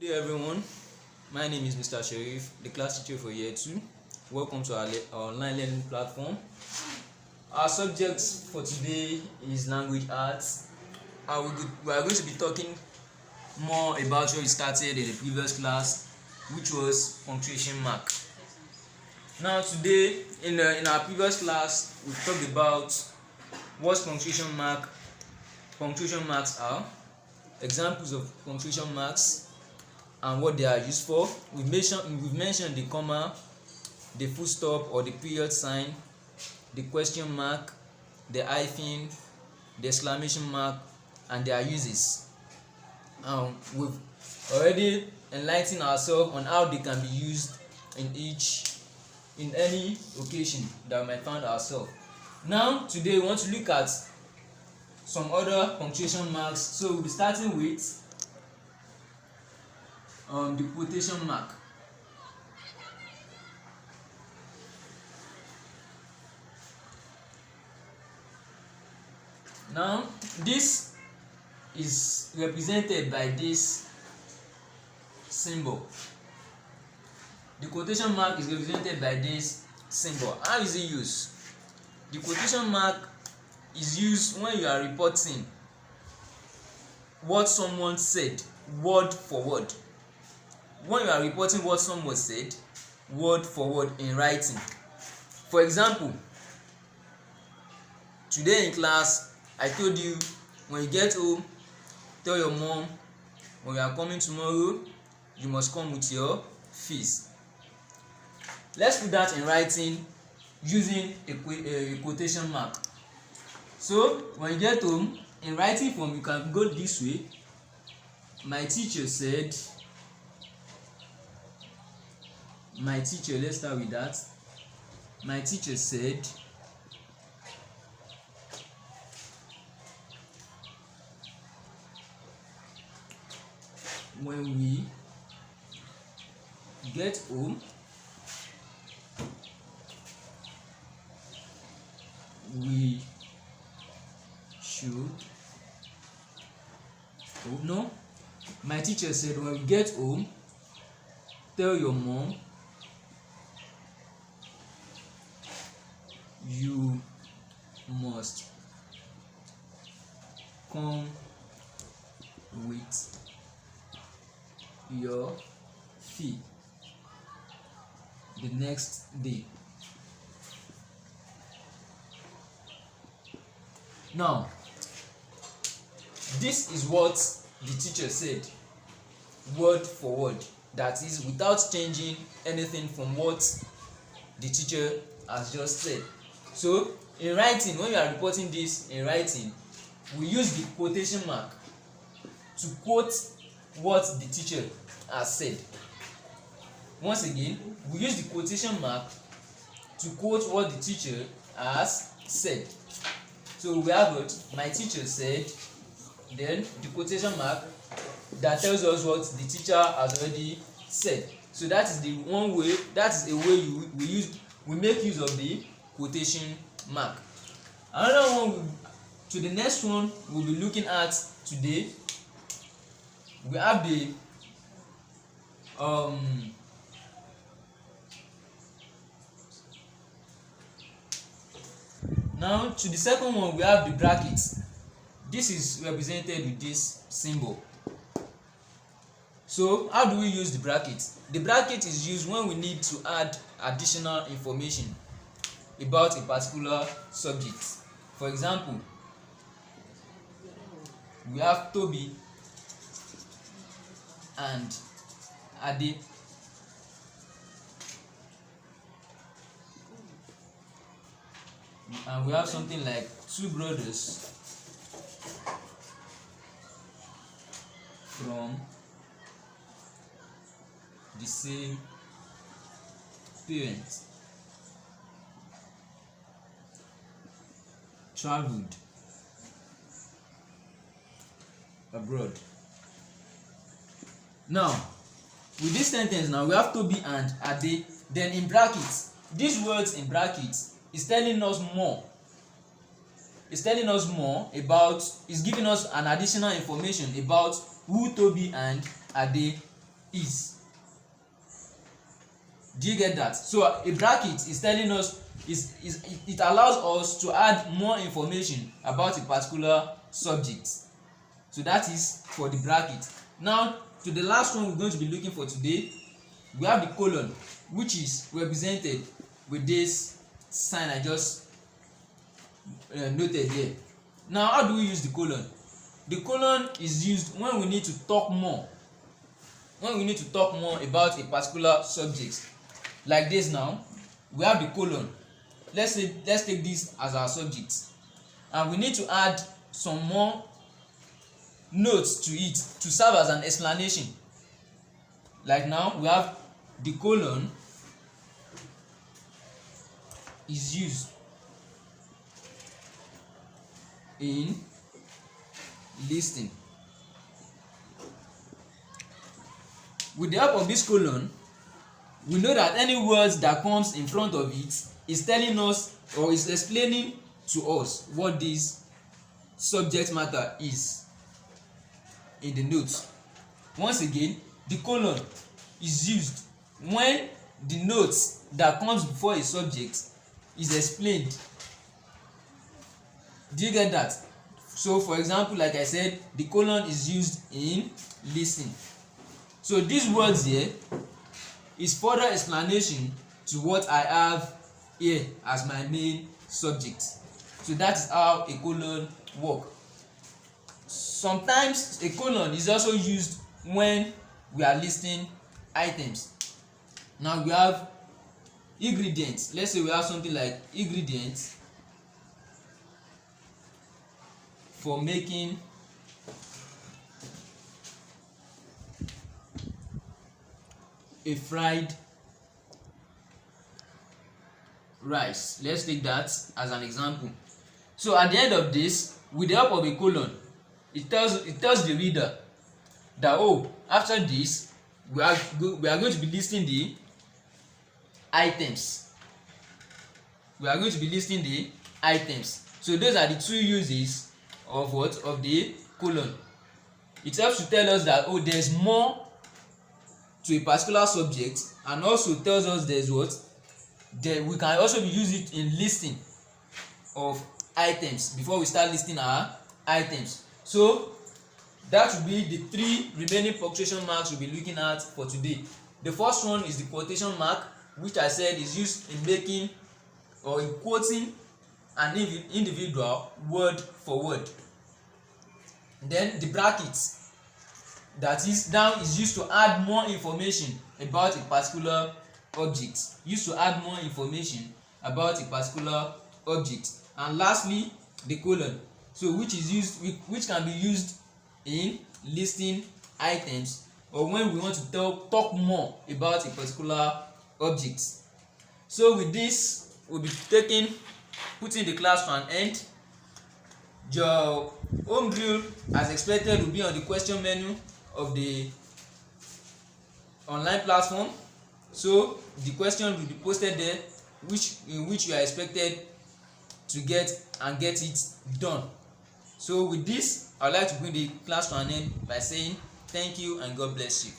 Hey everyone, my name is Mr. Sharif, the class teacher for year 2. Welcome to our online learning platform. Our subject for today is language arts, and we are going to be talking more about where we started in the previous class, which was punctuation mark. Now today, in our previous class, we talked about what punctuation marks are, examples of punctuation marks, and what they are used for. We've mentioned the comma, the full stop or the period sign, the question mark, the hyphen, the exclamation mark, and their uses. We've already enlightened ourselves on how they can be used in any occasion that we might find ourselves. Now today we want to look at some other punctuation marks. So we'll be starting with the quotation mark. Now this is represented by this symbol. The quotation mark is represented by this symbol. How is it used? The quotation mark is used when you are reporting what someone said word for word. When you are reporting what someone said word for word in writing. For example, today in class I told you, when you get home, tell your mom when you are coming tomorrow you must come with your fees. Let's put that in writing using a quotation mark. So when you get home, in writing form you can go this way. My teacher said, let's start with that. My teacher said when we get home we should my teacher said when we get home, tell your mom you must come with your fee the next day. Now this is what the teacher said word for word, that is without changing anything from what the teacher has just said. So in writing, when you are reporting this in writing, we use the quotation mark to quote what the teacher has said. Once again, we use the quotation mark to quote what the teacher has said. So we have it, my teacher said, then the quotation mark that tells us what the teacher has already said. So that is the one way, that is a way we make use of the quotation mark. Another one, to the next one we'll be looking at today, we have the now to the second one we have the brackets. This is represented with this symbol. So how do we use the bracket? The bracket is used when we need to add additional information about a particular subject. For example, we have Toby and Ade. And we have something like two brothers from the same parents traveled abroad. Now with this sentence, now we have Toby and Ade, then in brackets, these words in brackets is telling us more is telling us more about, is giving us an additional information about who Toby and Ade is. Do you get that? So a bracket is telling us it allows us to add more information about a particular subject. So that is for the bracket. Now to the last one we're going to be looking for today, we have the colon, which is represented with this sign I just noted here. Now how do we use the colon? The colon is used when we need to talk more. When we need to talk more about a particular subject. Like this now, we have the colon. Let's take this as our subject. And we need to add some more notes to it to serve as an explanation. Like now, we have the colon is used in listing. With the help of this colon, we know that any words that comes in front of it is telling us or is explaining to us what this subject matter is in the notes. Once again, the colon is used when the notes that comes before a subject is explained. Do you get that? So for example, like I said, the colon is used in listening. So these words here is further explanation to what I have here as my main subject. So that is how a colon works. Sometimes a colon is also used when we are listing items. Now we have ingredients. Let's say we have something like ingredients for making a fried rice. Let's take that as an example. So at the end of this, with the help of a colon, it tells the reader that, oh, after this we are going to be listing the items. We are going to be listing the items. So those are the two uses of what? Of the colon. It helps to tell us that, oh, there's more to a particular subject, and also tells us there's what? Then we can also use it in listing of items before we start listing our items. So that will be the three remaining punctuation marks we'll be looking at for today. The first one is the quotation mark, which I said is used in making or in quoting an individual word for word. Then the brackets, that is down, is used to add more information about a particular object. Used to add more information about a particular object. And lastly, the colon, so which can be used in listing items or when we want to talk more about a particular object. So with this, we'll be putting the class to an end. Your home drill, as expected, will be on the question menu of the online platform. So the question will be posted there, in which you are expected to get it done. So with this, I would like to bring the class to an end by saying thank you and God bless you.